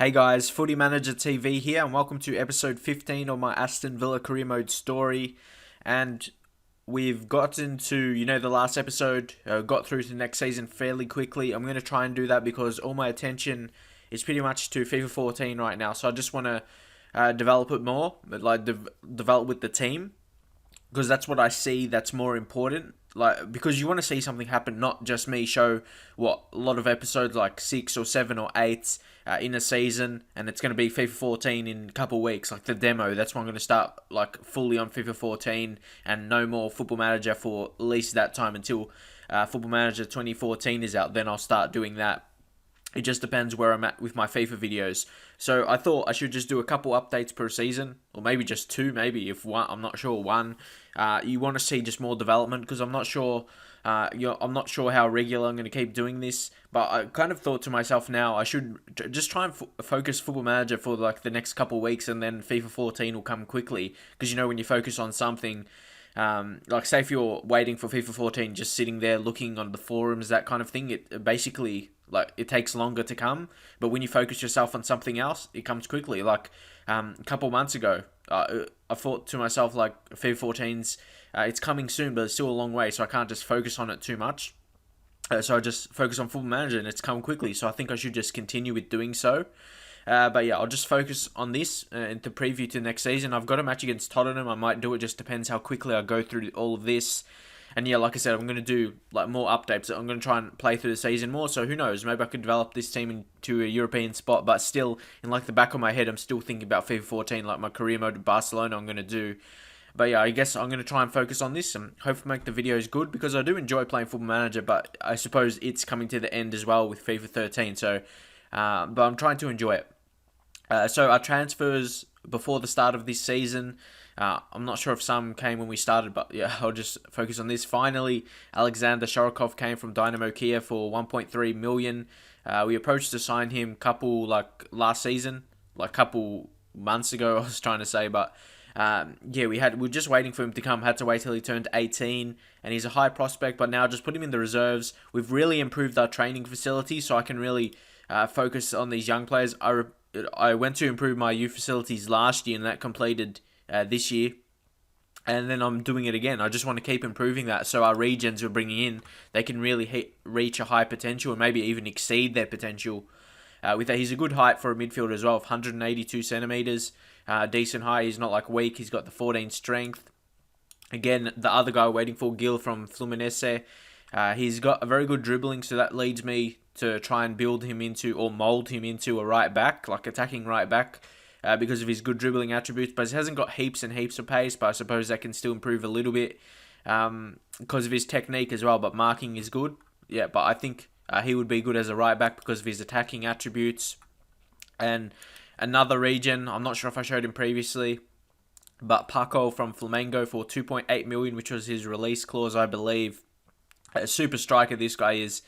Hey guys, Footy Manager TV here, and welcome to episode 15 of my Aston Villa career mode story. And we've gotten to, the last episode, got through to the next season fairly quickly. I'm going to try and do that because all my attention is pretty much to FIFA 14 right now. So I just want to develop it more, develop with the team, because that's what I see that's more important. Because you want to see something happen, not just me show what a lot of episodes, like 6 or 7 or 8 in a season, and it's going to be FIFA 14 in a couple of weeks, like the demo. That's when I'm going to start fully on FIFA 14 and no more Football Manager for at least that time until Football Manager 2014 is out. Then I'll start doing that. It just depends where I'm at with my FIFA videos. So I thought I should just do a couple updates per season, or maybe just 2, maybe if one, I'm not sure, 1. You want to see just more development, because I'm not sure I'm not sure how regular I'm going to keep doing this, but I kind of thought to myself now I should just try and focus Football Manager for the next couple of weeks, and then FIFA 14 will come quickly, because when you focus on something, say if you're waiting for FIFA 14, just sitting there looking on the forums, that kind of thing, it basically, it takes longer to come. But when you focus yourself on something else, it comes quickly. A couple months ago, I thought to myself, FIFA 14's, it's coming soon, but it's still a long way, so I can't just focus on it too much. So I just focus on Football Manager, and it's come quickly, so I think I should just continue with doing so. But yeah, I'll just focus on this and to preview to the next season. I've got a match against Tottenham. I might do it, just depends how quickly I go through all of this. And yeah, like I said, I'm going to do more updates. I'm going to try and play through the season more, so who knows, maybe I could develop this team into a European spot, but still, in the back of my head, I'm still thinking about FIFA 14, my career mode of Barcelona I'm going to do. But yeah, I guess I'm going to try and focus on this and hopefully make the videos good, because I do enjoy playing Football Manager, but I suppose it's coming to the end as well with FIFA 13, so, but I'm trying to enjoy it. So our transfers before the start of this season, I'm not sure if some came when we started, but yeah, I'll just focus on this. Finally, Alexander Shorokov came from Dynamo Kiev for 1.3 million. We approached to sign him last season, couple months ago, I was trying to say, but we were just waiting for him to come. Had to wait till he turned 18, and he's a high prospect, but now just put him in the reserves. We've really improved our training facility, so I can really focus on these young players. I went to improve my youth facilities last year, and that completed this year, and then I'm doing it again. I just want to keep improving that, so our regions we're bringing in, they can really reach a high potential and maybe even exceed their potential. With that, he's a good height for a midfielder as well, 182 centimeters, decent height. He's not weak. He's got the 14 strength. Again, the other guy waiting for, Gil from Fluminense, he's got a very good dribbling, so that leads me to try and build him into, or mold him into, a right back, attacking right back, because of his good dribbling attributes. But he hasn't got heaps and heaps of pace, but I suppose that can still improve a little bit because of his technique as well, but marking is good. Yeah, but I think he would be good as a right back because of his attacking attributes. And another region, I'm not sure if I showed him previously, but Paco from Flamengo for 2.8 million, which was his release clause, I believe. A super striker this guy is.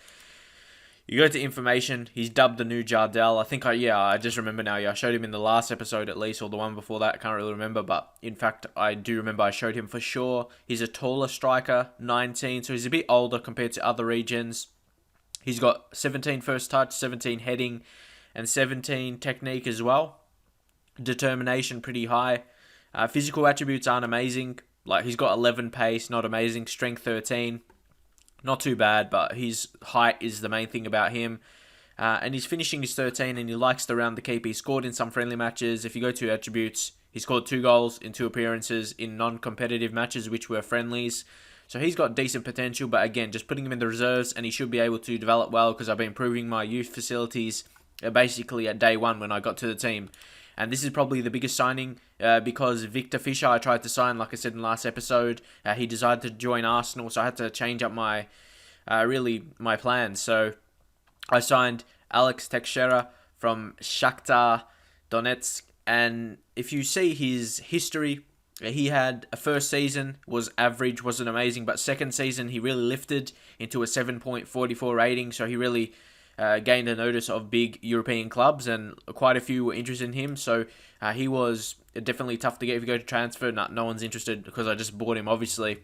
You go to information, he's dubbed the new Jardel. I think I just remember now. Yeah, I showed him in the last episode at least, or the one before that. I can't really remember, but in fact, I do remember I showed him for sure. He's a taller striker, 19, so he's a bit older compared to other regions. He's got 17 first touch, 17 heading, and 17 technique as well. Determination pretty high. Physical attributes aren't amazing. He's got 11 pace, not amazing. Strength 13. Not too bad, but his height is the main thing about him. And his finishing is 13, and he likes to round the keeper. He scored in some friendly matches. If you go to attributes, he scored 2 goals in 2 appearances in non-competitive matches, which were friendlies. So he's got decent potential, but again, just putting him in the reserves, and he should be able to develop well, because I've been improving my youth facilities basically at day 1 when I got to the team. And this is probably the biggest signing because Victor Fischer, I tried to sign, like I said in the last episode. He decided to join Arsenal, so I had to change up my plans. So I signed Alex Teixeira from Shakhtar Donetsk. And if you see his history, he had a first season, was average, wasn't amazing. But second season, he really lifted into a 7.44 rating. So he really gained a notice of big European clubs, and quite a few were interested in him. So he was definitely tough to get if you go to transfer. No one's interested because I just bought him, obviously.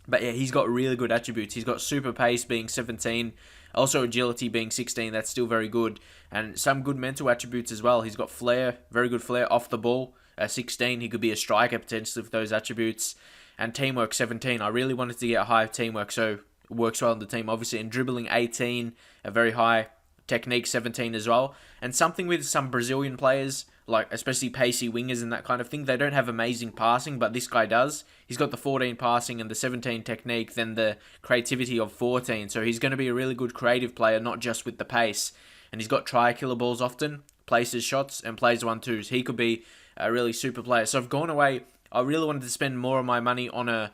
But yeah, he's got really good attributes. He's got super pace being 17, also agility being 16. That's still very good. And some good mental attributes as well. He's got flair, very good flair off the ball. 16, he could be a striker potentially with those attributes. And teamwork 17. I really wanted to get high teamwork, so it works well in the team. Obviously, in dribbling 18, a very high technique 17 as well. And something with some Brazilian players, like especially pacey wingers and that kind of thing, they don't have amazing passing, but this guy does. He's got the 14 passing and the 17 technique, then the creativity of 14. So he's going to be a really good creative player, not just with the pace. And he's got try-killer balls often, places shots, and plays 1-2s. He could be a really super player. So I've gone away. I really wanted to spend more of my money on a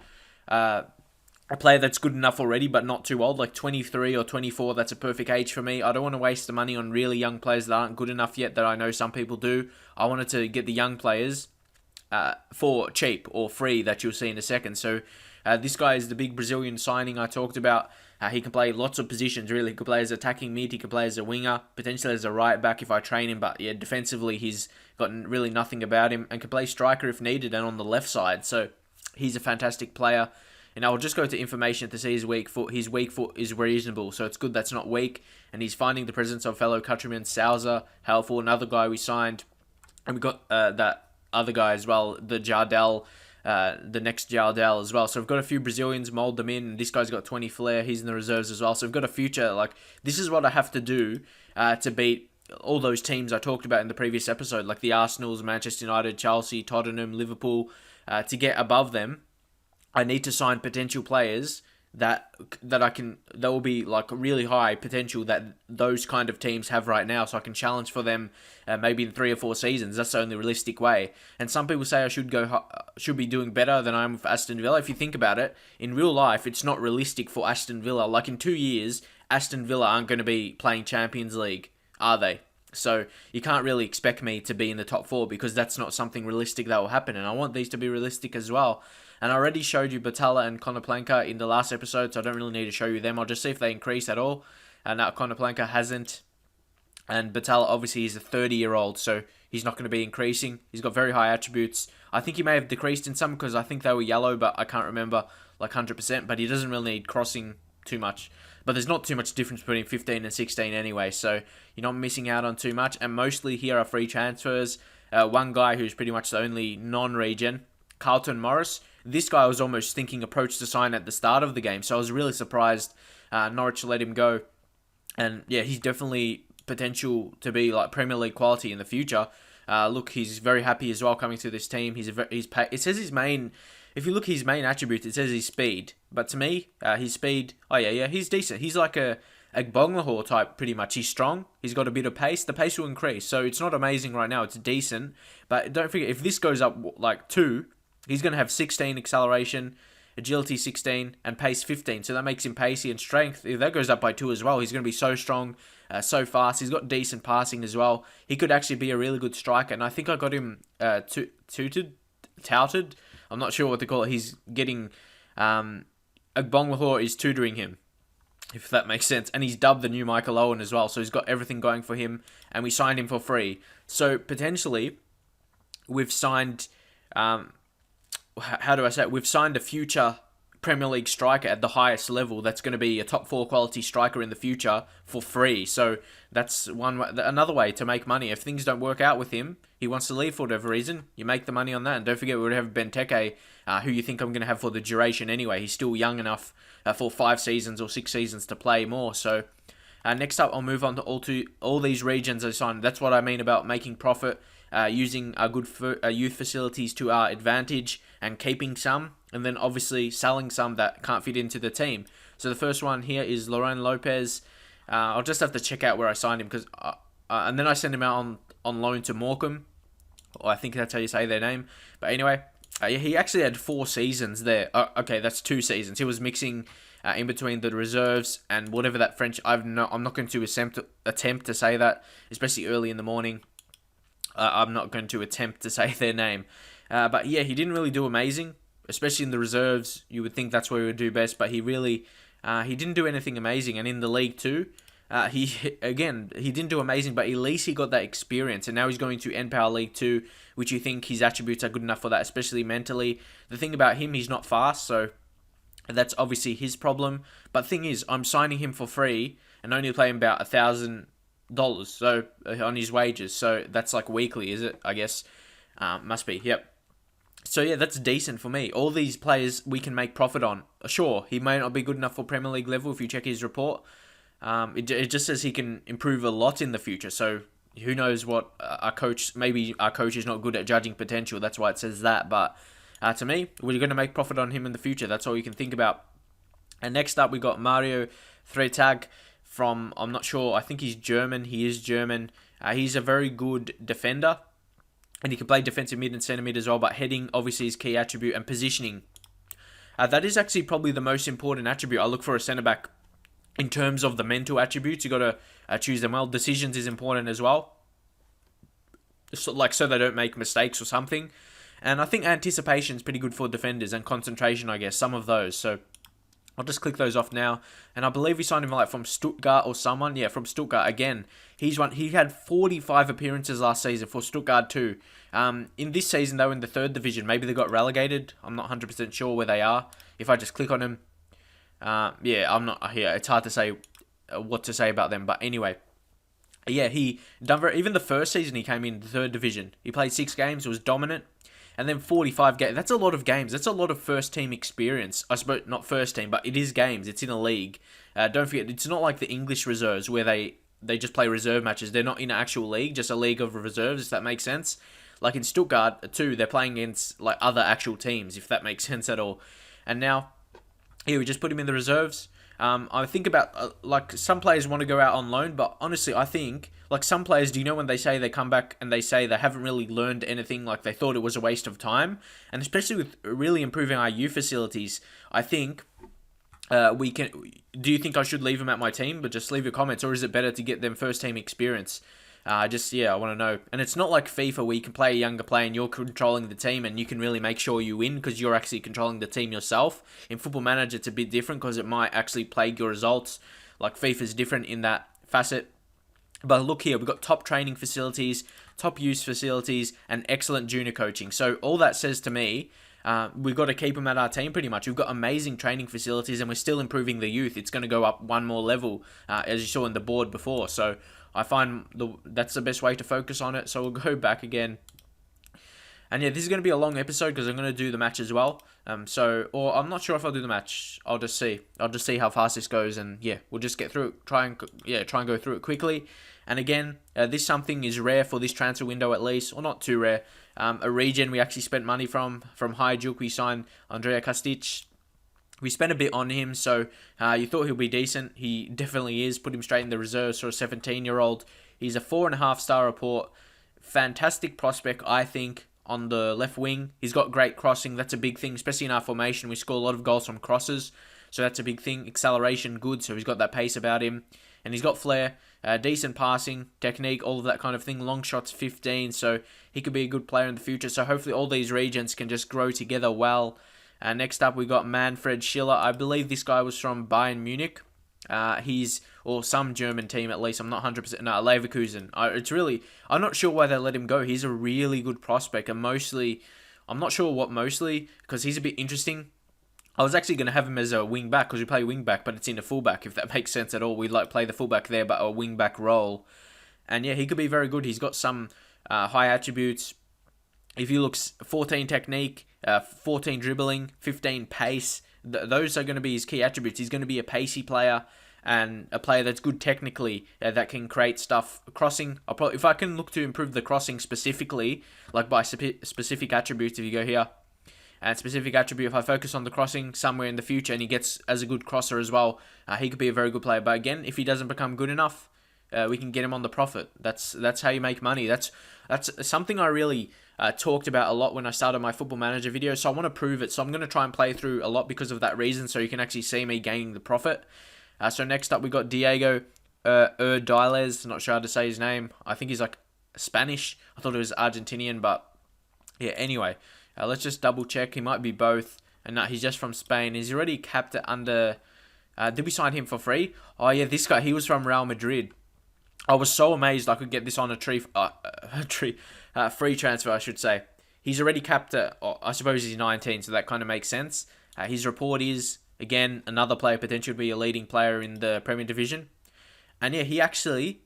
player that's good enough already, but not too old, like 23 or 24. That's a perfect age for me. I don't want to waste the money on really young players that aren't good enough yet, that I know some people do. I wanted to get the young players for cheap or free that you'll see in a second. So this guy is the big Brazilian signing I talked about. He can play lots of positions, really. He could play as attacking mid, he could play as a winger, potentially as a right back if I train him, but yeah, defensively he's got really nothing about him, and can play striker if needed and on the left side. So he's a fantastic player. And I'll just go to information to see his weak foot. His weak foot is reasonable, so it's good that's not weak. And he's finding the presence of fellow countrymen, Sousa, helpful, another guy we signed. And we got that other guy as well, the Jardel, the next Jardel as well. So we've got a few Brazilians, mould them in. And this guy's got 20 flair. He's in the reserves as well. So we've got a future. Like, this is what I have to do to beat all those teams I talked about in the previous episode, like the Arsenals, Manchester United, Chelsea, Tottenham, Liverpool. To get above them, I need to sign potential players that will be like really high potential that those kind of teams have right now, so I can challenge for them maybe in 3 or 4 seasons. That's the only realistic way. And some people say I should be doing better than I am with Aston Villa. If you think about it, in real life, it's not realistic for Aston Villa. Like in 2 years, Aston Villa aren't going to be playing Champions League, are they? So you can't really expect me to be in the top 4 because that's not something realistic that will happen. And I want these to be realistic as well. And I already showed you Batalla and Konoplanka in the last episode, so I don't really need to show you them. I'll just see if they increase at all. And now Konoplanka hasn't. And Batalla, obviously, he's a 30-year-old, so he's not going to be increasing. He's got very high attributes. I think he may have decreased in some because I think they were yellow, but I can't remember like 100%. But he doesn't really need crossing too much. But there's not too much difference between 15 and 16 anyway, so you're not missing out on too much. And mostly here are free transfers. One guy who's pretty much the only non-regen, Carlton Morris. This guy was almost thinking approach to sign at the start of the game, so I was really surprised Norwich let him go. And yeah, he's definitely potential to be like Premier League quality in the future. Look, he's very happy as well coming to this team. It says his main, if you look his main attribute, it says his speed. But to me, his speed, he's decent. He's like a Bonglahor type pretty much. He's strong. He's got a bit of pace. The pace will increase, so it's not amazing right now. It's decent, but don't forget if this goes up like 2. He's going to have 16 acceleration, agility 16, and pace 15. So that makes him pacey and strength. If that goes up by 2 as well, he's going to be so strong, so fast. He's got decent passing as well. He could actually be a really good striker. And I think I got him touted. I'm not sure what to call it. He's getting... Bonglahor is tutoring him, if that makes sense. And he's dubbed the new Michael Owen as well. So he's got everything going for him. And we signed him for free. So potentially, we've signed... we've signed a future Premier League striker at the highest level that's going to be a top 4 quality striker in the future for free. So that's another way to make money. If things don't work out with him, he wants to leave for whatever reason, you make the money on that. And don't forget, we would have Benteke, who you think I'm going to have for the duration anyway. He's still young enough for 5 seasons or 6 seasons to play more. So next up, I'll move on to all these regions I signed. That's what I mean about making profit. Using our good youth facilities to our advantage and keeping some, and then obviously selling some that can't fit into the team. So the first one here is Loren Lopez. I'll just have to check out where I signed him, because and then I sent him out on loan to Morecambe, or I think that's how you say their name. But anyway, he actually had 4 seasons there. Okay, that's 2 seasons. He was mixing in between the reserves and whatever that French. I'm not going to attempt to say that, especially early in the morning. I'm not going to attempt to say their name. But yeah, he didn't really do amazing, especially in the reserves. You would think that's where he would do best, but he didn't do anything amazing. And in the league too, he didn't do amazing, but at least he got that experience. And now he's going to N-Power League 2, which you think his attributes are good enough for that, especially mentally. The thing about him, he's not fast, so That's obviously his problem. But thing is, I'm signing him for free and only paying about $1,000 so on his wages. So that's like weekly, is it? I guess must be. Yep. So yeah, that's decent for me. All these players we can make profit on. Sure, he may not be good enough for Premier League level if you check his report. It just says he can improve a lot in the future. So who knows what our coach, maybe our coach is not good at judging potential. That's why it says that. But to me, we're going to make profit on him in the future. That's all you can think about. And next up, we got Mario Freitag from, I'm not sure, I think he's German. He is German. He's a very good defender. And he can play defensive mid and centre mid as well. But heading, obviously, is key attribute. And positioning. That is actually probably the most important attribute I look for a centre-back. In terms of the mental attributes, you got to choose them well. Decisions is important as well. So they don't make mistakes or something. And I think anticipation is pretty good for defenders and concentration, I guess, some of those. So I'll just click those off now. And I believe he signed him like from Stuttgart or someone. Yeah, from Stuttgart again. He had 45 appearances last season for Stuttgart too. In this season, though, in the third division, maybe they got relegated. I'm not 100% sure where they are. If I just click on him, I'm not here. It's hard to say what to say about them. But anyway, yeah, he done even the first season he came in the third division. He played 6 games, was dominant. And then 45 games. That's a lot of games. That's a lot of first team experience. I suppose not first team, but it is games. It's in a league. Don't forget, it's not like the English reserves where they just play reserve matches. They're not in an actual league, just a league of reserves, if that makes sense. Like in Stuttgart, too, they're playing against like other actual teams, if that makes sense at all. And now, here, we just put him in the reserves. I think about, like, some players want to go out on loan, but honestly, I think, like, some players, do you know when they say they come back and they say they haven't really learned anything, like they thought it was a waste of time? And especially with really improving our youth facilities, I think we can... Do you think I should leave them at my team? But just leave your comments, or is it better to get them first team experience? I want to know. And it's not like FIFA where you can play a younger player and you're controlling the team and you can really make sure you win because you're actually controlling the team yourself. In Football Manager, it's a bit different because it might actually plague your results. Like FIFA's different in that facet. But look here, we've got top training facilities, top use facilities, and excellent junior coaching. So all that says to me, we've got to keep them at our team pretty much. We've got amazing training facilities and we're still improving the youth. It's going to go up one more level, as you saw in the board before. So I find that's the best way to focus on it. So we'll go back again. And yeah, this is going to be a long episode because I'm going to do the match as well. Or I'm not sure if I'll do the match. I'll just see. I'll just see how fast this goes, and yeah, we'll just get through it. Try and go through it quickly. And again, this something is rare for this transfer window at least, or not too rare. A region we actually spent money from Hajduk. We signed Andrea Kastic. We spent a bit on him, so you thought he'll be decent. He definitely is. Put him straight in the reserves for a 17-year-old. He's a 4.5-star report. Fantastic prospect, I think, on the left wing. He's got great crossing. That's a big thing, especially in our formation. We score a lot of goals from crosses, so that's a big thing. Acceleration, good, so he's got that pace about him. And he's got flair, decent passing, technique, all of that kind of thing. Long shots, 15, so he could be a good player in the future. So hopefully all these regions can just grow together well. Next up, we got Manfred Schiller. I believe this guy was from Bayern Munich. Or some German team at least. I'm not 100%. No, Leverkusen. I'm not sure why they let him go. He's a really good prospect. And I'm not sure what mostly, because he's a bit interesting. I was actually going to have him as a wing back because we play wing back, but it's in a fullback, if that makes sense at all. We play the fullback there, but a wing back role. And yeah, he could be very good. He's got some high attributes. If you look, 14 technique, 14 dribbling, 15 pace, those are going to be his key attributes. He's going to be a pacey player and a player that's good technically, that can create stuff. Crossing, if I can look to improve the crossing specifically, like by specific attributes, if you go here, and specific attribute, if I focus on the crossing somewhere in the future and he gets as a good crosser as well, he could be a very good player. But again, if he doesn't become good enough, we can get him on the profit. That's how you make money. That's something I really talked about a lot when I started my Football Manager video, so I want to prove it. So I'm going to try and play through a lot because of that reason, so you can actually see me gaining the profit. So next up, we got Diego Urdiales. Not sure how to say his name. I think he's like Spanish. I thought it was Argentinian, but yeah, anyway. Let's just double check. He might be both. And no, he's just from Spain. He's already capped it under... did we sign him for free? Oh yeah, this guy, he was from Real Madrid. I was so amazed I could get this on a free transfer, I should say. He's already capped at... I suppose he's 19, so that kind of makes sense. His report is... Again, another player potentially to be a leading player in the Premier Division. And yeah, he actually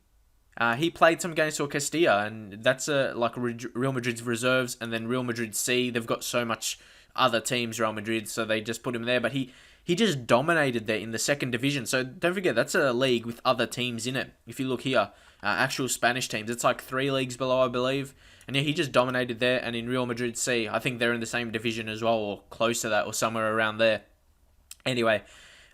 he played some games for Castilla, and that's like Real Madrid's reserves, and then Real Madrid C. They've got so much other teams, Real Madrid, so they just put him there. But he just dominated there in the second division. So don't forget, that's a league with other teams in it. If you look here, actual Spanish teams, it's like 3 leagues below, I believe. And yeah, he just dominated there. And in Real Madrid C, I think they're in the same division as well, or close to that, or somewhere around there. Anyway,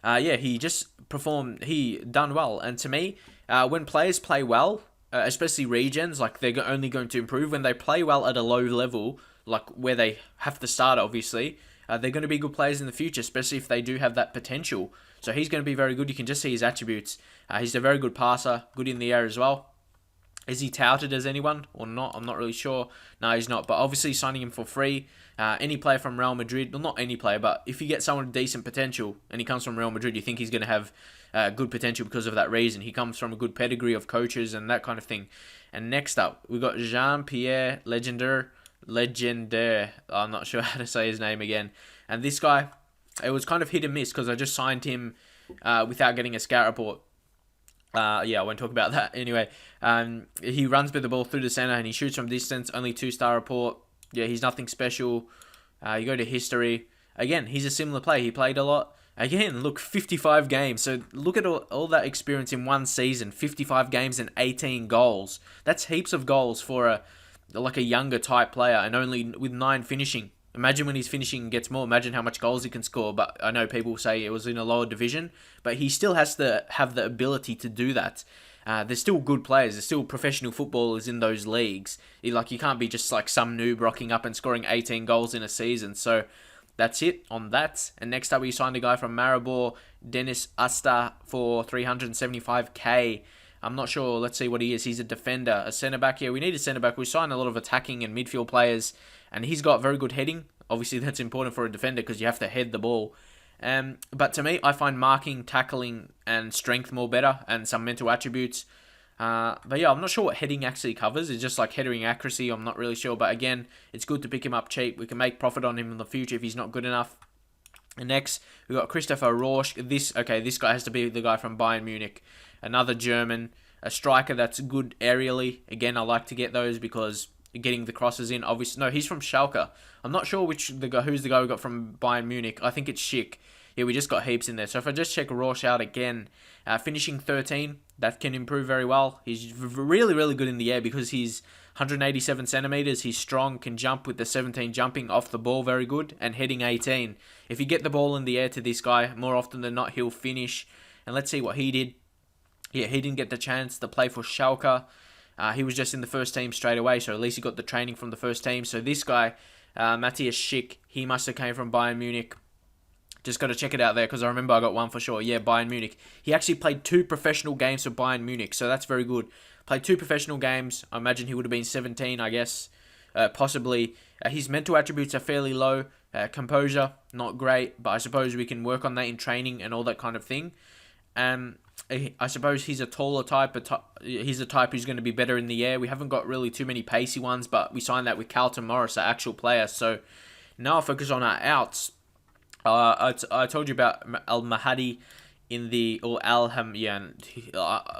yeah, he just performed. He done well. And to me, when players play well, especially regens, like they're only going to improve when they play well at a low level, like where they have to start, obviously. They're going to be good players in the future, especially if they do have that potential. So he's going to be very good. You can just see his attributes. He's a very good passer, good in the air as well. Is he touted as anyone or not? I'm not really sure. No, he's not. But obviously signing him for free. Any player from Real Madrid, well, not any player, but if you get someone with decent potential and he comes from Real Madrid, you think he's going to have good potential because of that reason. He comes from a good pedigree of coaches and that kind of thing. And next up, we've got Jean-Pierre Legender. I'm not sure how to say his name again. And this guy, it was kind of hit and miss because I just signed him without getting a scout report. Yeah, I won't talk about that. Anyway, he runs with the ball through the center and he shoots from distance. Only 2-star report. Yeah, he's nothing special. You go to history. Again, he's a similar player. He played a lot. Again, look, 55 games. So look at all that experience in one season. 55 games and 18 goals. That's heaps of goals for a younger type player, and only with 9 finishing. Imagine when he's finishing and gets more. Imagine how much goals he can score. But I know people say it was in a lower division, but he still has to have the ability to do that. There's still good players. There's still professional footballers in those leagues. You can't be just like some noob rocking up and scoring 18 goals in a season. So that's it on that. And next up, we signed a guy from Maribor, Dennis Asta, for 375k. I'm not sure. Let's see what he is. He's a defender, a centre-back. Yeah, we need a centre-back. We signed a lot of attacking and midfield players, and he's got very good heading. Obviously, that's important for a defender because you have to head the ball. But to me, I find marking, tackling, and strength more better, and some mental attributes. But yeah, I'm not sure what heading actually covers. It's just like heading accuracy. I'm not really sure. But again, it's good to pick him up cheap. We can make profit on him in the future if he's not good enough. And next, we've got Christopher Rorsch. This guy has to be the guy from Bayern Munich. Another German, a striker that's good aerially. Again, I like to get those because getting the crosses in. Obviously, no, he's from Schalke. I'm not sure who's the guy we got from Bayern Munich. I think it's Schick. Yeah, we just got heaps in there. So if I just check Rorsch out again, finishing 13, that can improve very well. He's really, really good in the air because he's 187 centimeters. He's strong, can jump with the 17 jumping off the ball, very good, and heading 18. If you get the ball in the air to this guy, more often than not, he'll finish. And let's see what he did. Yeah, he didn't get the chance to play for Schalke. He was just in the first team straight away, so at least he got the training from the first team. So this guy, Matthias Schick, he must have came from Bayern Munich. Just got to check it out there because I remember I got one for sure. Yeah, Bayern Munich. He actually played 2 professional games for Bayern Munich, so that's very good. Played 2 professional games. I imagine he would have been 17, I guess. Possibly. His mental attributes are fairly low. Composure, not great, but I suppose we can work on that in training and all that kind of thing. I suppose he's a taller type, but he's a type who's going to be better in the air. We haven't got really too many pacey ones, but we signed that with Carlton Morris, our actual player. So now I'll focus on our outs. I told you about Al-Mahdi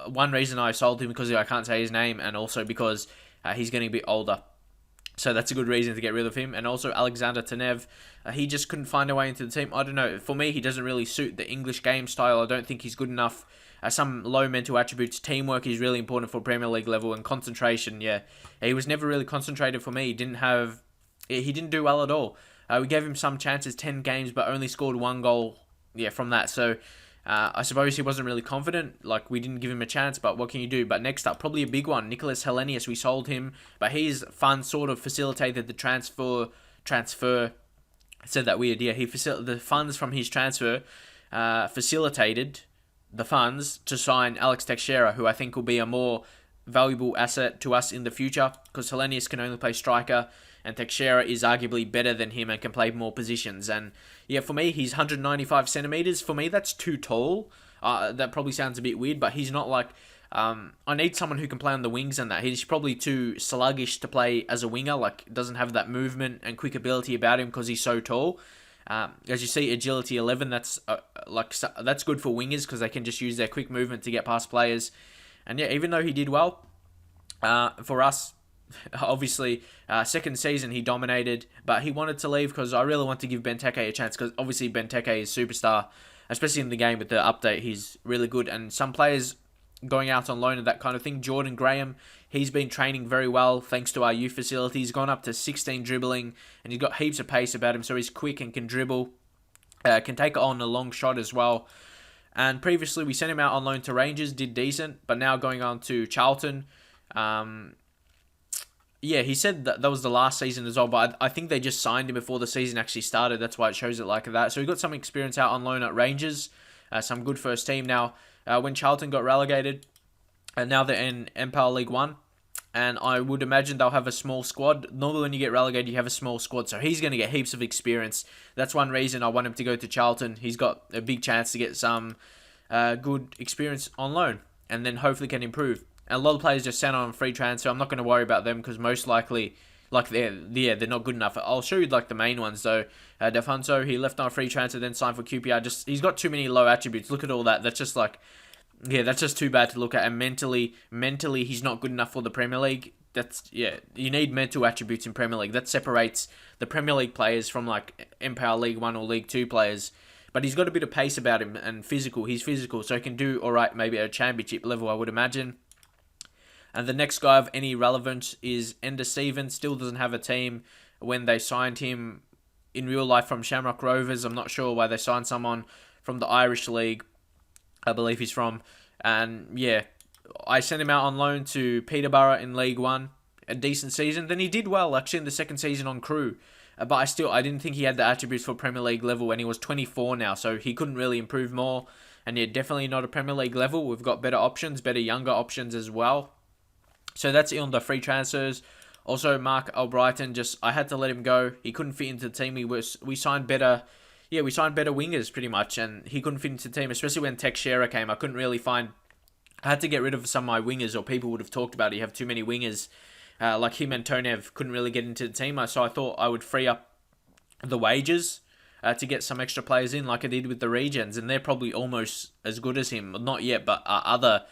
one reason I sold him because I can't say his name, and also because he's getting a bit older. So that's a good reason to get rid of him. And also Alexander Tanev, he just couldn't find a way into the team. I don't know. For me, he doesn't really suit the English game style. I don't think he's good enough. Some low mental attributes. Teamwork is really important for Premier League level, and concentration, yeah. He was never really concentrated for me. He didn't do well at all. We gave him some chances, 10 games, but only scored 1 goal from that. So I suppose he wasn't really confident. Like, we didn't give him a chance, but what can you do? But next up, probably a big one, Nicholas Hellenius. We sold him, but his funds sort of facilitated the transfer. I said that weird. Yeah, the funds from his transfer facilitated the funds to sign Alex Teixeira, who I think will be a more valuable asset to us in the future, because Hellenius can only play striker, and Teixeira is arguably better than him and can play more positions. And yeah, for me, he's 195 centimeters. For me, that's too tall. That probably sounds a bit weird, but he's not like... I need someone who can play on the wings and that. He's probably too sluggish to play as a winger. Like, doesn't have that movement and quick ability about him because he's so tall. As you see, agility 11. That's good for wingers because they can just use their quick movement to get past players. And yeah, even though he did well, for us, obviously, second season he dominated, but he wanted to leave because I really want to give Benteke a chance because obviously Benteke is superstar, especially in the game with the update. He's really good, and some players going out on loan and that kind of thing. Jordan Graham, he's been training very well thanks to our youth facility. He's gone up to 16 dribbling, and he's got heaps of pace about him, so he's quick and can dribble, can take it on a long shot as well. And previously we sent him out on loan to Rangers, did decent, but now going on to Charlton. Yeah, he said that was the last season as well, but I think they just signed him before the season actually started. That's why it shows it like that. So he got some experience out on loan at Rangers, some good first team. Now, when Charlton got relegated, and now they're in NPAL League 1, and I would imagine they'll have a small squad. Normally when you get relegated, you have a small squad, so he's going to get heaps of experience. That's one reason I want him to go to Charlton. He's got a big chance to get some good experience on loan, and then hopefully can improve. And a lot of players just sent on free transfer. I'm not going to worry about them because most likely, they're not good enough. I'll show you the main ones though. Defonso, he left on a free transfer, then signed for QPR. He's got too many low attributes. Look at all that. That's just too bad to look at. And mentally, he's not good enough for the Premier League. You need mental attributes in Premier League. That separates the Premier League players from NPAL League 1 or League 2 players. But he's got a bit of pace about him and physical. He's physical, so he can do alright maybe at a championship level, I would imagine. And the next guy of any relevance is Ender Stevens. Still doesn't have a team. When they signed him in real life from Shamrock Rovers, I'm not sure why they signed someone from the Irish League, I believe he's from. And yeah, I sent him out on loan to Peterborough in League 1. A decent season. Then he did well actually in the second season on Crewe. But I didn't think he had the attributes for Premier League level, and he was 24 now, so he couldn't really improve more. And yeah, definitely not a Premier League level. We've got better options, better younger options as well. So that's it on the free transfers. Also, Mark Albrighton, I had to let him go. He couldn't fit into the team. We signed better wingers pretty much, and he couldn't fit into the team, especially when Teixeira came. I had to get rid of some of my wingers, or people would have talked about it. You have too many wingers, like him and Tonev couldn't really get into the team. So I thought I would free up the wages to get some extra players in, like I did with the Regens, and they're probably almost as good as him. Not yet, but other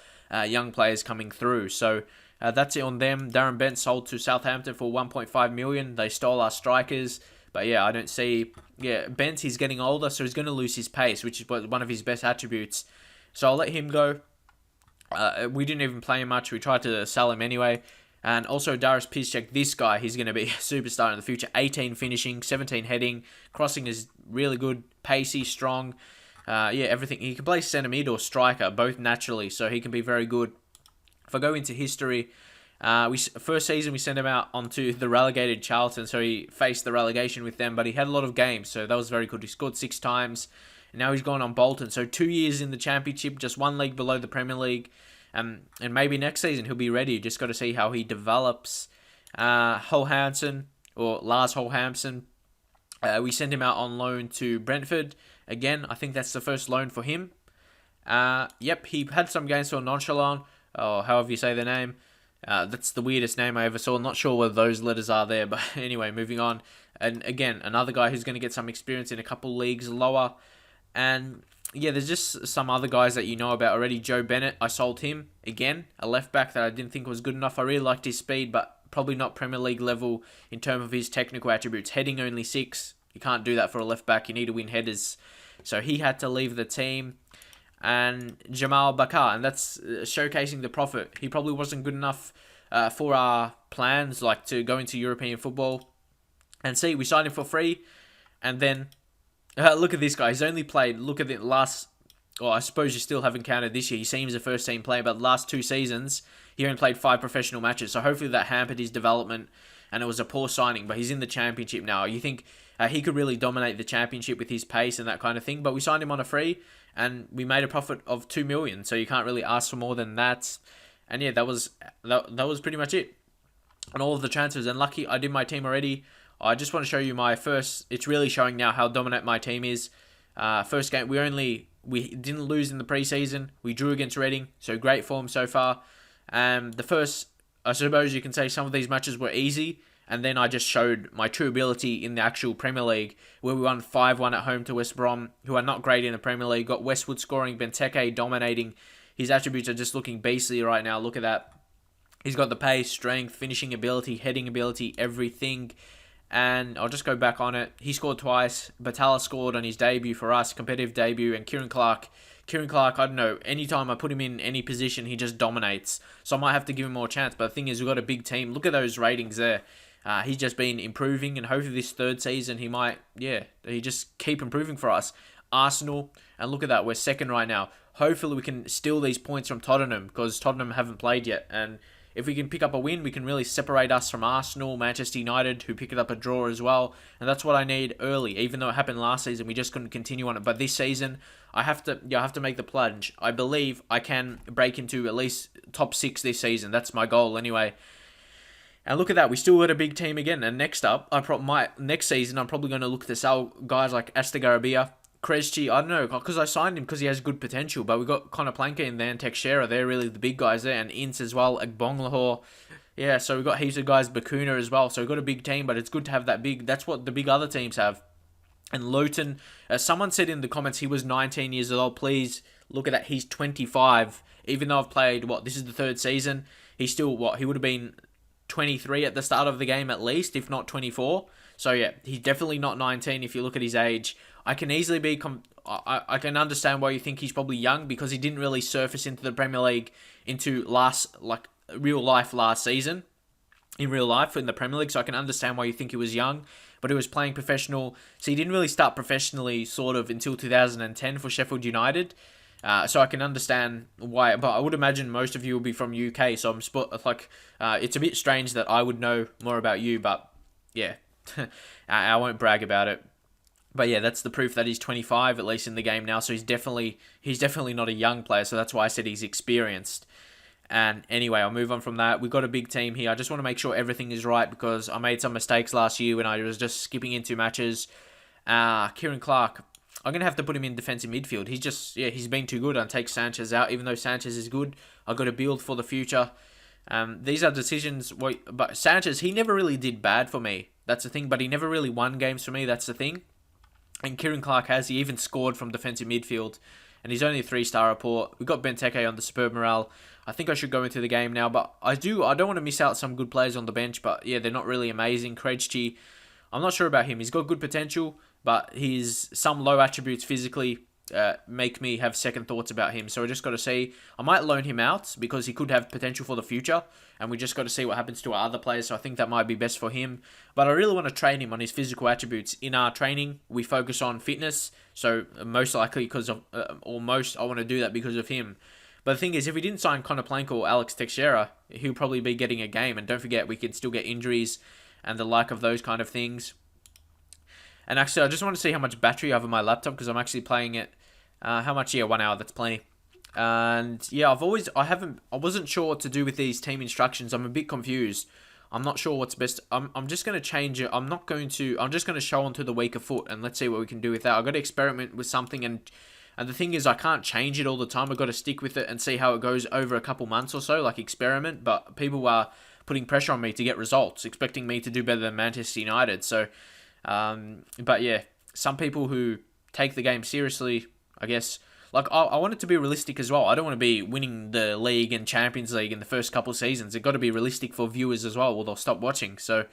young players coming through. So that's it on them. Darren Bent sold to Southampton for 1.5 million. They stole our strikers. But yeah, I don't see... Yeah, Bent, he's getting older, so he's going to lose his pace, which is one of his best attributes. So I'll let him go. We didn't even play him much. We tried to sell him anyway. And also Darius Piszczek, this guy, he's going to be a superstar in the future. 18 finishing, 17 heading. Crossing is really good. Pacey, strong. Everything. He can play centre mid or striker, both naturally, so he can be very good. If I go into history, first season we sent him out onto the relegated Charlton, so he faced the relegation with them, but he had a lot of games, so that was very good. He scored 6 times, and now he's gone on Bolton. So 2 years in the Championship, just 1 league below the Premier League, and maybe next season he'll be ready. Just got to see how he develops. Lars Holhamsen, we sent him out on loan to Brentford. Again, I think that's the first loan for him. He had some games for Nonchalant, or however you say their name. That's the weirdest name I ever saw. Not sure whether those letters are there, but anyway, moving on. And again, another guy who's going to get some experience in a couple leagues lower. And yeah, there's just some other guys that you know about already. Joe Bennett, I sold him. Again, a left back that I didn't think was good enough. I really liked his speed, but probably not Premier League level in terms of his technical attributes. Heading only 6. You can't do that for a left back. You need to win headers. So he had to leave the team. And Jamal Bakar, and that's showcasing the profit. He probably wasn't good enough for our plans, to go into European football. And see, we signed him for free, and then look at this guy. He's only played. Look at the last. Well, I suppose you still haven't counted this year. He seems a first team player, but the last 2 seasons he only played 5 professional matches. So hopefully that hampered his development, and it was a poor signing. But he's in the Championship now. You think he could really dominate the Championship with his pace and that kind of thing. But we signed him on a free, and we made a profit of 2 million, so you can't really ask for more than that. And yeah, that was pretty much it on all of the transfers. And lucky I did my team already. I just want to show you my first. It's really showing now how dominant my team is. First game, we didn't lose in the preseason. We drew against Reading, so great form so far. The first, I suppose you can say some of these matches were easy, And then I just showed my true ability in the actual Premier League, where we won 5-1 at home to West Brom, who are not great in the Premier League. Got Westwood scoring, Benteke dominating. His attributes are just looking beastly right now. Look at that. He's got the pace, strength, finishing ability, heading ability, everything. And I'll just go back on it. He scored twice. Batalla scored on his debut for us, competitive debut. And Kieran Clark, I don't know, anytime I put him in any position, he just dominates. So I might have to give him more chance. But the thing is, we've got a big team. Look at those ratings there. He's just been improving, and hopefully this third season he just keep improving for us. Arsenal, and look at that, we're second right now. Hopefully we can steal these points from Tottenham, because Tottenham haven't played yet, and if we can pick up a win, we can really separate us from Arsenal, Manchester United, who picked up a draw as well, and that's what I need early. Even though it happened last season, we just couldn't continue on it. But this season, I have to make the plunge. I believe I can break into at least top 6 this season. That's my goal anyway. And look at that, we still got a big team again. And next up, next season, I'm probably going to look to sell guys like Aston, Krejci. I don't know, because I signed him because he has good potential. But we got Connor Planke in there and Teixeira. They're really the big guys there. And Ince as well, Agbonglahor. Yeah, so we've got heaps of guys, Bakuna as well. So we've got a big team, but it's good to have that big. That's what the big other teams have. And Luton, someone said in the comments he was 19 years old. Please look at that, he's 25. Even though I've played, this is the third season. He's still, he would have been 23 at the start of the game at least, if not 24. So yeah, he's definitely not 19 if you look at his age. I can easily be, I can understand why you think he's probably young, because he didn't really surface into the Premier League into real life last season. In real life in the Premier League, so I can understand why you think he was young, but he was playing professional, so he didn't really start professionally sort of until 2010 for Sheffield United. So I can understand why, but I would imagine most of you will be from UK, so it's a bit strange that I would know more about you, but yeah, I won't brag about it. But yeah, that's the proof that he's 25, at least in the game now, so he's definitely not a young player, so that's why I said he's experienced. And anyway, I'll move on from that. We've got a big team here. I just want to make sure everything is right, because I made some mistakes last year when I was just skipping into matches. Kieran Clark, I'm going to have to put him in defensive midfield. He's been too good. I'll take Sanchez out. Even though Sanchez is good, I've got to build for the future. These are decisions, but Sanchez, he never really did bad for me. That's the thing, but he never really won games for me. That's the thing. And Kieran Clark he even scored from defensive midfield. And he's only a 3-star report. We've got Benteke on the superb morale. I think I should go into the game now, but I don't want to miss out some good players on the bench, but yeah, they're not really amazing. Krejci, I'm not sure about him. He's got good potential, but some low attributes physically make me have second thoughts about him. So I just got to see. I might loan him out because he could have potential for the future, and we just got to see what happens to our other players. So I think that might be best for him. But I really want to train him on his physical attributes. In our training, we focus on fitness, so most likely I want to do that because of him. But the thing is, if we didn't sign Connor Planke or Alex Teixeira, he'll probably be getting a game. And don't forget, we could still get injuries and the like of those kind of things. And actually, I just want to see how much battery I have on my laptop, because I'm actually playing it. How much? Yeah, 1 hour. That's plenty. And yeah, I wasn't sure what to do with these team instructions. I'm a bit confused. I'm not sure what's best. I'm just going to change it. I'm just going to show onto the weaker foot, and let's see what we can do with that. I've got to experiment with something, and the thing is, I can't change it all the time. I've got to stick with it and see how it goes over a couple months or so, like experiment. But people are putting pressure on me to get results, expecting me to do better than Manchester United. So, but yeah, some people who take the game seriously, I guess, I want it to be realistic as well. I don't want to be winning the league and Champions League in the first couple of seasons. It's got to be realistic for viewers as well, or they'll stop watching. So,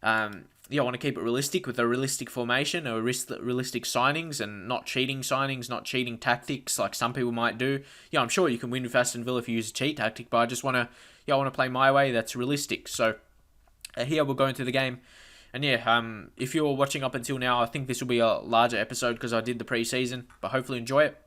I want to keep it realistic with a realistic formation, or realistic signings, and not cheating signings, not cheating tactics like some people might do. Yeah, I'm sure you can win with Aston Villa if you use a cheat tactic, but I just want to, play my way. That's realistic. So here we'll go into the game. And yeah, if you're watching up until now, I think this will be a larger episode because I did the pre-season, but hopefully enjoy it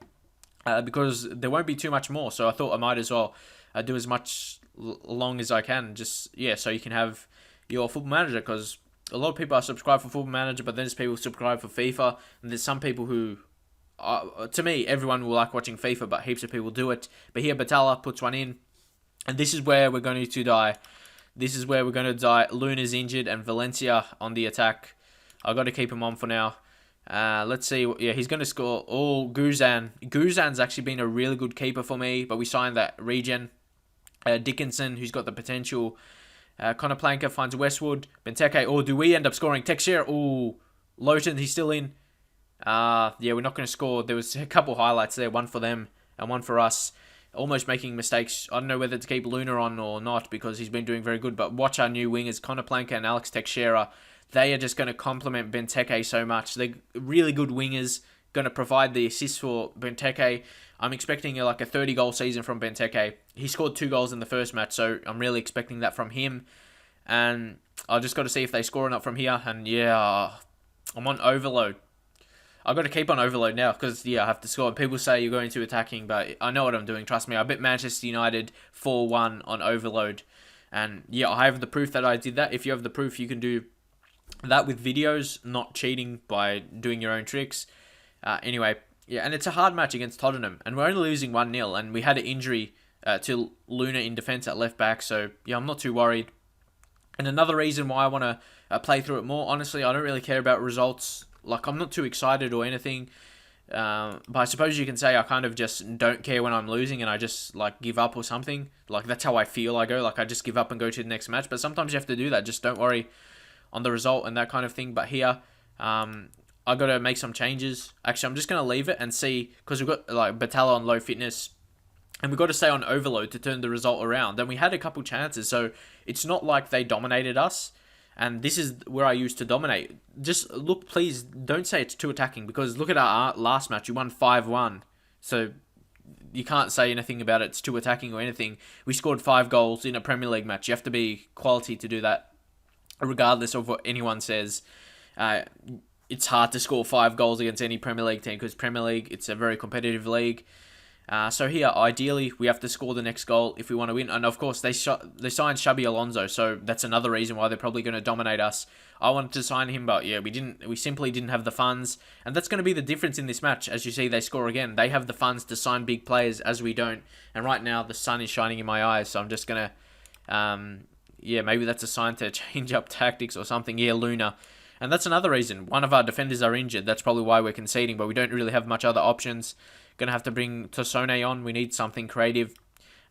because there won't be too much more. So I thought I might as well do as much long as I can, so you can have your Football Manager, because a lot of people are subscribed for Football Manager, but then there's people subscribe for FIFA, and there's some people who, to me, everyone will like watching FIFA, but heaps of people do it. But here, Batalla puts one in, and this is where we're going to die. Luna's injured, and Valencia on the attack. I've got to keep him on for now. Let's see. Yeah, he's going to score. Oh, Guzan. Guzan's actually been a really good keeper for me, but we signed that regen. Dickinson, who's got the potential. Connor Planker finds Westwood. Benteke. Or do we end up scoring? Teixeira. Ooh. Lowton, he's still in. Yeah, we're not going to score. There was a couple highlights there. One for them and one for us. Almost making mistakes. I don't know whether to keep Luna on or not because he's been doing very good. But watch our new wingers, Connor Planker and Alex Teixeira. They are just going to complement Benteke so much. They're really good wingers. Going to provide the assists for Benteke. I'm expecting like a 30-goal season from Benteke. He scored 2 goals in the first match, so I'm really expecting that from him. And I just got to see if they score or not from here. And yeah, I'm on overload. I've got to keep on overload now because, yeah, I have to score. People say you're going to attacking, but I know what I'm doing. Trust me. I bet Manchester United 4-1 on overload. And, yeah, I have the proof that I did that. If you have the proof, you can do that with videos, not cheating by doing your own tricks. Anyway, yeah, and it's a hard match against Tottenham. And we're only losing 1-0. And we had an injury to Luna in defence at left back. So, yeah, I'm not too worried. And another reason why I want to play through it more, honestly, I don't really care about results. Like, I'm not too excited or anything. But I suppose you can say I kind of just don't care when I'm losing and I just, like, give up or something. Like, that's how I feel I go. Like, I just give up and go to the next match. But sometimes you have to do that. Just don't worry on the result and that kind of thing. But here, I got to make some changes. Actually, I'm just going to leave it and see, because we've got, like, Batalla on low fitness. And we've got to stay on overload to turn the result around. Then we had a couple chances. So it's not like they dominated us. And this is where I used to dominate. Just look, please, don't say it's too attacking. Because look at our last match. You won 5-1. So you can't say anything about it's too attacking or anything. We scored 5 goals in a Premier League match. You have to be quality to do that. Regardless of what anyone says. It's hard to score 5 goals against any Premier League team. Because Premier League, it's a very competitive league. So here, ideally, we have to score the next goal if we want to win. And of course, they signed Xabi Alonso, so that's another reason why they're probably going to dominate us. I wanted to sign him, but yeah, we simply didn't have the funds. And that's going to be the difference in this match. As you see, they score again. They have the funds to sign big players, as we don't. And right now, the sun is shining in my eyes, so I'm just going to... yeah, maybe that's a sign to change up tactics or something. Yeah, Luna. And that's another reason. One of our defenders are injured. That's probably why we're conceding, but we don't really have much other options. Going to have to bring Tosone on. We need something creative.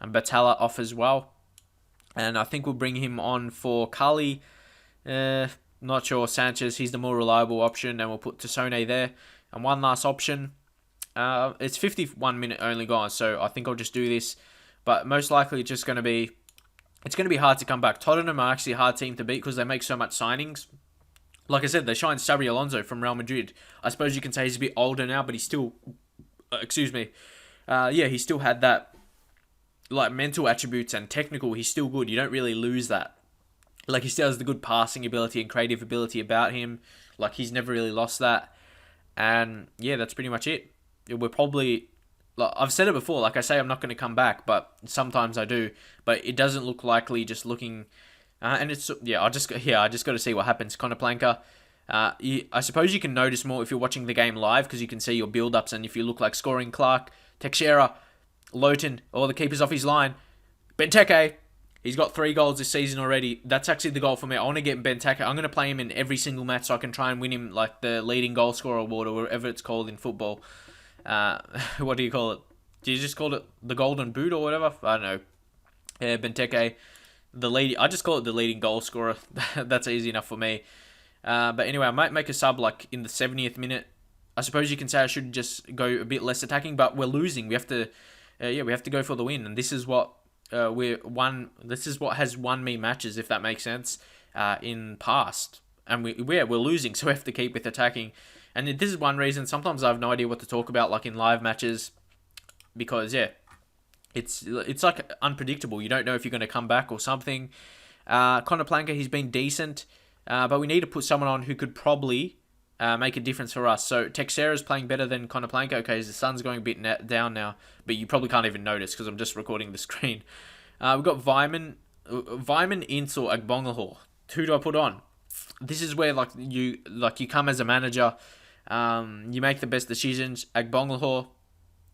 And Batalla off as well. And I think we'll bring him on for Kali. Not sure. Sanchez, he's the more reliable option. And we'll put Tosone there. And one last option. It's 51 minute only gone. So I think I'll just do this. But most likely it's just going to be... It's going to be hard to come back. Tottenham are actually a hard team to beat because they make so much signings. Like I said, they signed Xabi Alonso from Real Madrid. I suppose you can say he's a bit older now, but he's still... excuse me. Yeah, he still had that, like, mental attributes and technical. He's still good. You don't really lose that. Like, he still has the good passing ability and creative ability about him. Like, he's never really lost that. And, yeah, that's pretty much it. We're probably... Like, I've said it before. Like I say, I'm not going to come back, but sometimes I do. But it doesn't look likely just looking... and it's... Yeah, I just got to see what happens. Connor Planker... I suppose you can notice more if you're watching the game live because you can see your build-ups and if you look like scoring Clark, Teixeira, Lowton, all the keepers off his line. Benteke, he's got 3 goals this season already. That's actually the goal for me. I want to get Benteke. I'm going to play him in every single match so I can try and win him like the leading goal scorer award or whatever it's called in football. What do you call it? Do you just call it the golden boot or whatever? I don't know. Yeah, Benteke, I just call it the leading goal scorer. That's easy enough for me. But anyway, I might make a sub like in the 70th minute. I suppose you can say I should just go a bit less attacking, but we're losing. We have to, we have to go for the win, and this is what This is what has won me matches, if that makes sense, in past. And we're losing, so we have to keep with attacking. And this is one reason. Sometimes I have no idea what to talk about, like in live matches, because it's like unpredictable. You don't know if you're going to come back or something. Connor Planker, he's been decent. But we need to put someone on who could probably make a difference for us. So Teixeira's playing better than Connor Planker. Okay, the sun's going a bit down now, but you probably can't even notice because I'm just recording the screen. We've got Vyman, Ince, or Agbonglahor. Who do I put on? This is where you come as a manager, you make the best decisions. Agbonglahor,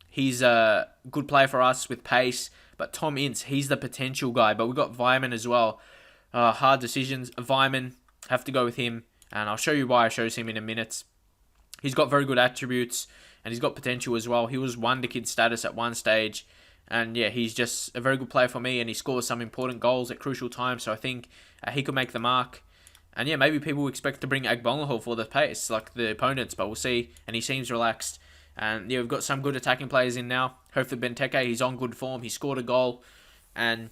he's a good player for us with pace, but Tom Ince, he's the potential guy. But we've got Vyman as well. Hard decisions. Vyman, have to go with him, and I'll show you why I chose him in a minute. He's got very good attributes, and he's got potential as well. He was wonder kid status at one stage, And yeah, he's just a very good player for me, and he scores some important goals at crucial times. So I think he could make the mark. And yeah, maybe people expect to bring Agbonlahor for the pace, like the opponents, but we'll see. And he seems relaxed. And yeah, we've got some good attacking players in now. Hopefully Benteke, he's on good form. He scored a goal. And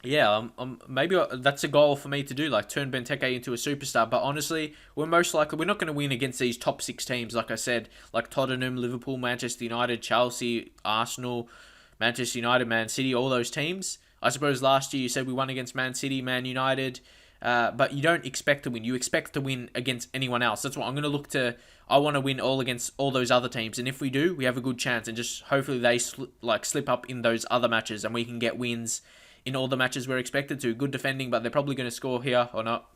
yeah, maybe that's a goal for me to do, like turn Benteke into a superstar. But honestly, we're not going to win against these top 6 teams, like I said, like Tottenham, Liverpool, Manchester United, Chelsea, Arsenal, Manchester United, Man City, all those teams. I suppose last year you said we won against Man City, Man United, but you don't expect to win. You expect to win against anyone else. That's what I'm going to look to. I want to win all against all those other teams, and if we do, we have a good chance. And just hopefully they slip up in those other matches, and we can get wins in all the matches we're expected to. Good defending, but they're probably going to score here or not.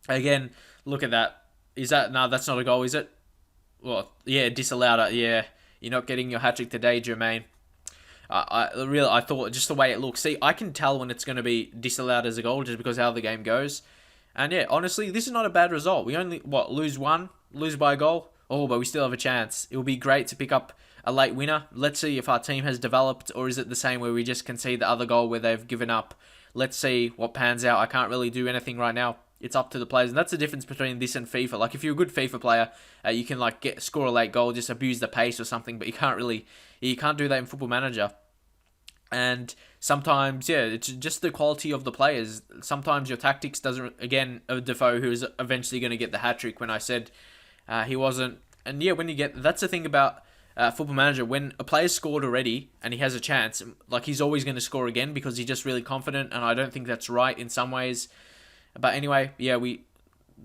Again, look at that. No, that's not a goal, is it? Well, yeah, disallowed it. Yeah, you're not getting your hat trick today, Jermaine. I thought just the way it looks. See, I can tell when it's going to be disallowed as a goal just because how the game goes. And yeah, honestly, this is not a bad result. We only lose by a goal. Oh, but we still have a chance. It will be great to pick up a late winner. Let's see if our team has developed, or is it the same where we just concede the other goal where they've given up. Let's see what pans out. I can't really do anything right now. It's up to the players, and that's the difference between this and FIFA. Like if you're a good FIFA player, you can score a late goal, just abuse the pace or something, but you can't do that in Football Manager. And sometimes, yeah, it's just the quality of the players. Sometimes your tactics doesn't. Again, Defoe, who is eventually going to get the hat trick when I said he wasn't. And yeah, that's the thing about Football Manager. When a player's scored already and he has a chance, like he's always going to score again because he's just really confident. And I don't think that's right in some ways. But anyway, yeah,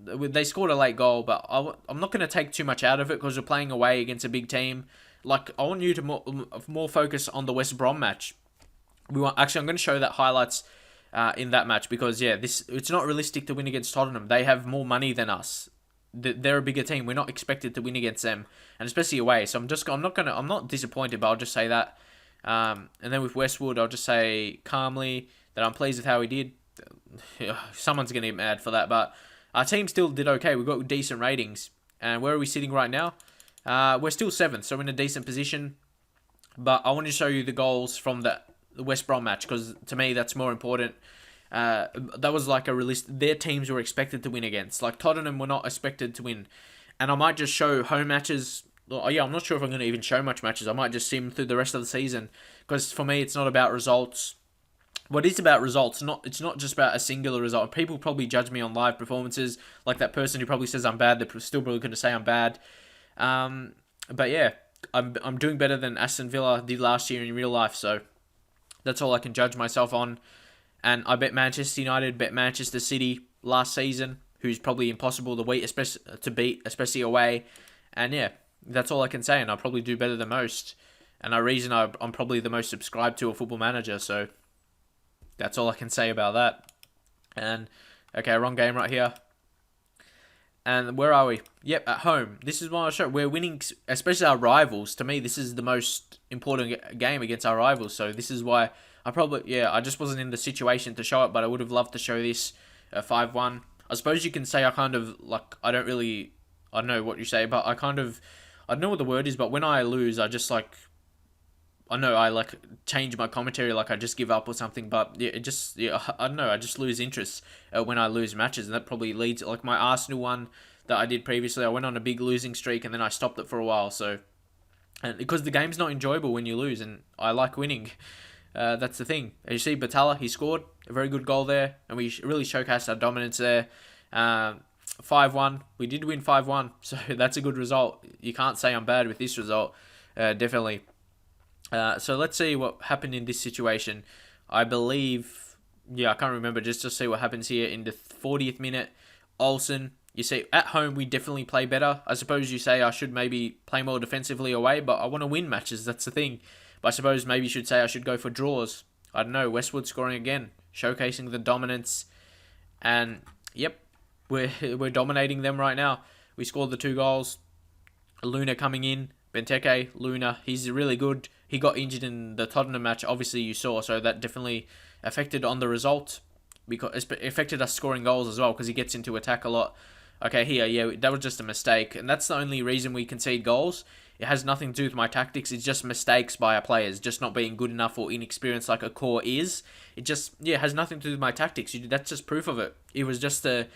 they scored a late goal, but I'm not going to take too much out of it because we're playing away against a big team. Like I want you to more focus on the West Brom match. I'm going to show that highlights in that match because yeah, it's not realistic to win against Tottenham. They have more money than us. They're a bigger team. We're not expected to win against them, and especially away. So I'm not disappointed, but I'll just say that. And then with Westwood, I'll just say calmly that I'm pleased with how he did. Someone's going to get mad for that, but our team still did okay. We've got decent ratings. And where are we sitting right now? We're still 7th, so we're in a decent position. But I want to show you the goals from the West Brom match, because to me, that's more important. That was like their teams were expected to win against. Like Tottenham were not expected to win. And I might just show home matches. Yeah, I'm not sure if I'm going to even show much matches. I might just sim through the rest of the season. Because for me, it's not about results. What is about results, it's not just about a singular result. People probably judge me on live performances, like that person who probably says I'm bad, they're still probably going to say I'm bad. But yeah, I'm doing better than Aston Villa did last year in real life, so that's all I can judge myself on. And I bet Manchester United, bet Manchester City last season, who's probably impossible to beat, especially away. And yeah, that's all I can say, and I'll probably do better than most. And I'm probably the most subscribed to a Football Manager, so that's all I can say about that. And, okay, wrong game right here. And where are we? Yep, at home. This is what I show. We're winning, especially our rivals. To me, this is the most important game against our rivals. So this is why I just wasn't in the situation to show it, but I would have loved to show this 5-1. I suppose you can say I don't know what you say, but I don't know what the word is, but when I lose, I just I change my commentary, like I just give up or something, but yeah, I don't know, I just lose interest when I lose matches, and that probably leads, like my Arsenal one that I did previously, I went on a big losing streak and then I stopped it for a while, and because the game's not enjoyable when you lose, and I like winning, that's the thing. As you see, Batalla, he scored a very good goal there, and we really showcased our dominance there. 5-1, we did win 5-1, so that's a good result. You can't say I'm bad with this result, definitely. So let's see what happened in this situation. I believe, I can't remember. Just to see what happens here in the 40th minute. Olsen, you see, at home we definitely play better. I suppose you say I should maybe play more defensively away, but I want to win matches. That's the thing. But I suppose maybe you should say I should go for draws. I don't know. Westwood scoring again, showcasing the dominance, and yep, we're dominating them right now. We scored the 2 goals. Luna coming in. Benteke, Luna, he's really good. He got injured in the Tottenham match, obviously you saw, so that definitely affected on the result, because it affected us scoring goals as well, because he gets into attack a lot. Okay, here, yeah, that was just a mistake, and that's the only reason we concede goals, It has nothing to do with my tactics. It's just mistakes by our players, just not being good enough or inexperienced like a core is. It just, yeah, has nothing to do with my tactics. That's just proof of it. It was just the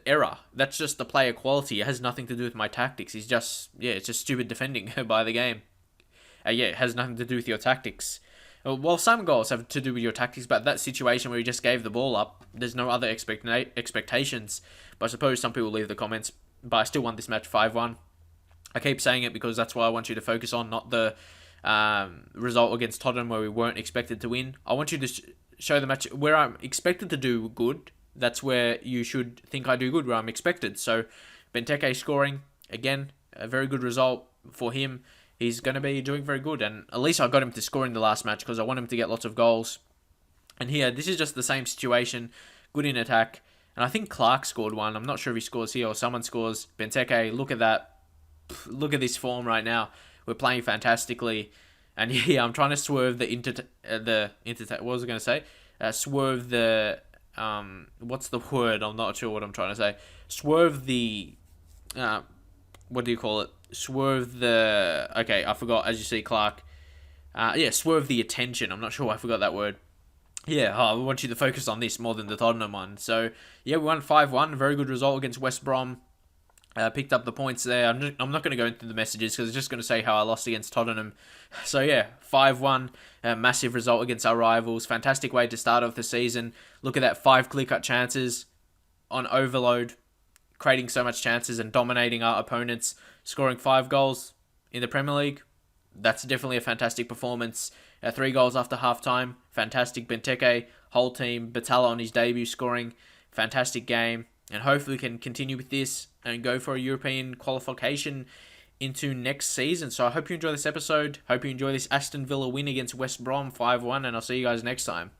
error. That's just the player quality. It has nothing to do with my tactics. It's just stupid defending by the game. It has nothing to do with your tactics. Well, some goals have to do with your tactics, but that situation where you just gave the ball up, there's no other expectations. But I suppose some people leave the comments, but I still won this match 5-1. I keep saying it because that's what I want you to focus on, not the result against Tottenham where we weren't expected to win. I want you to show the match where I'm expected to do good. That's where you should think I do good, where I'm expected. So Benteke scoring, again, a very good result for him. He's going to be doing very good, and at least I got him to score in the last match because I want him to get lots of goals. And here, this is just the same situation, good in attack, and I think Clark scored one. I'm not sure if he scores here or someone scores. Benteke, look at that. Look at this form right now. We're playing fantastically, and yeah, I'm trying to swerve what was I going to say? Swerve the, what's the word? I'm not sure what I'm trying to say. Swerve the, what do you call it? Swerve the... Okay, I forgot, as you see, Clark. Swerve the attention. I'm not sure why I forgot that word. I want you to focus on this more than the Tottenham one. So, yeah, we won 5-1. Very good result against West Brom. Picked up the points there. I'm not going to go into the messages because it's just going to say how I lost against Tottenham. So, yeah, 5-1. Massive result against our rivals. Fantastic way to start off the season. Look at that, 5 clear-cut chances on overload, creating so much chances and dominating our opponents, scoring 5 goals in the Premier League. That's definitely a fantastic performance. 3 goals after half-time. Fantastic. Benteke, whole team. Batalla on his debut scoring. Fantastic game. And hopefully we can continue with this and go for a European qualification into next season. So I hope you enjoy this episode. Hope you enjoy this Aston Villa win against West Brom 5-1. And I'll see you guys next time.